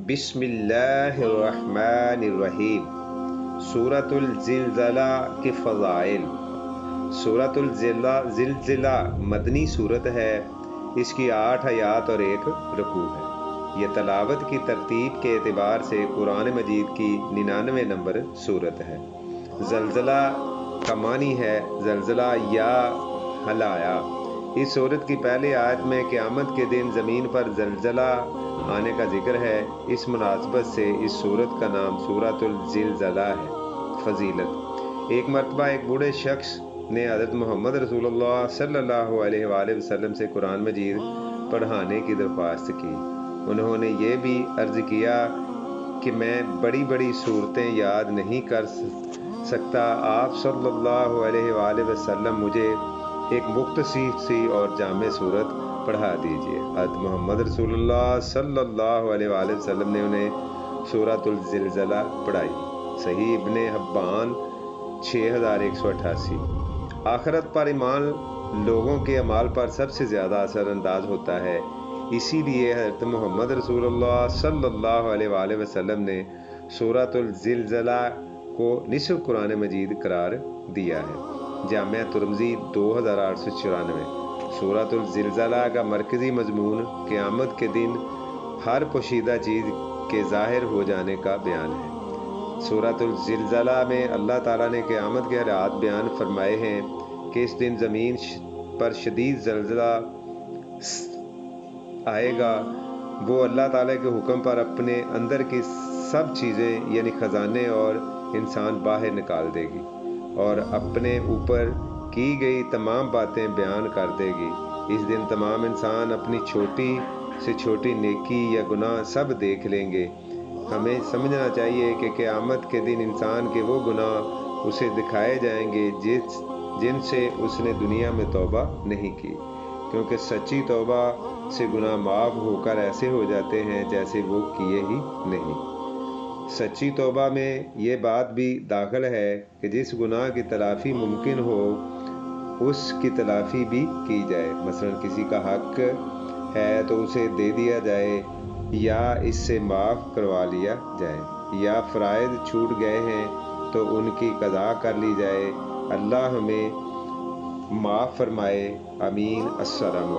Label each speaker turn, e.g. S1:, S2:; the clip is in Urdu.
S1: بسم اللہ الرحمن الرحیم۔ سورۃ الزلزلہ کے فضائل۔ سورۃ الزلزلہ مدنی سورت ہے۔ اس کی 8 آیات اور 1 رکوع ہے۔ یہ تلاوت کی ترتیب کے اعتبار سے قرآن مجید کی 99 نمبر سورت ہے۔ زلزلہ کا معنی ہے زلزلہ یا ہلایا۔ اس سورت کی پہلی آیت میں قیامت کے دن زمین پر زلزلہ آنے کا ذکر ہے۔ اس مناسبت سے اس سورت کا نام سورۃ الزلزلہ ہے۔ فضیلت: ایک مرتبہ ایک بوڑھے شخص نے حضرت محمد رسول اللہ صلی اللہ علیہ وآلہ وسلم سے قرآن مجید پڑھانے کی درخواست کی۔ انہوں نے یہ بھی عرض کیا کہ میں بڑی بڑی صورتیں یاد نہیں کر سکتا، آپ صلی اللہ علیہ وآلہ وسلم مجھے ایک مختصر سی اور جامع صورت پڑھا دیجیے۔ حضرت محمد رسول اللہ صلی اللہ علیہ وآلہ وسلم نے انہیں سورۃ الزلزلہ پڑھائی۔ صحیح ابن حبان 6188۔ آخرت پر ایمان لوگوں کے اعمال پر سب سے زیادہ اثر انداز ہوتا ہے، اسی لیے حضرت محمد رسول اللہ صلی اللہ علیہ وآلہ وسلم نے سورۃ الزلزلہ کو نصف قرآن مجید قرار دیا ہے۔ جامعہ ترمذی 2894۔ سورۃ الزلزلہ کا مرکزی مضمون قیامت کے دن ہر پوشیدہ چیز کے ظاہر ہو جانے کا بیان ہے۔ سورۃ الزلزلہ میں اللہ تعالیٰ نے قیامت کے حالات بیان فرمائے ہیں کہ اس دن زمین پر شدید زلزلہ آئے گا۔ وہ اللہ تعالیٰ کے حکم پر اپنے اندر کی سب چیزیں یعنی خزانے اور انسان باہر نکال دے گی اور اپنے اوپر کی گئی تمام باتیں بیان کر دے گی۔ اس دن تمام انسان اپنی چھوٹی سے چھوٹی نیکی یا گناہ سب دیکھ لیں گے۔ ہمیں سمجھنا چاہیے کہ قیامت کے دن انسان کے وہ گناہ اسے دکھائے جائیں گے جن سے اس نے دنیا میں توبہ نہیں کی، کیونکہ سچی توبہ سے گناہ معاف ہو کر ایسے ہو جاتے ہیں جیسے وہ کیے ہی نہیں۔ سچی توبہ میں یہ بات بھی داخل ہے کہ جس گناہ کی تلافی ممکن ہو اس کی تلافی بھی کی جائے۔ مثلا کسی کا حق ہے تو اسے دے دیا جائے یا اس سے معاف کروا لیا جائے، یا فرائض چھوٹ گئے ہیں تو ان کی قضا کر لی جائے۔ اللہ ہمیں معاف فرمائے، آمین۔ السلام علیکم۔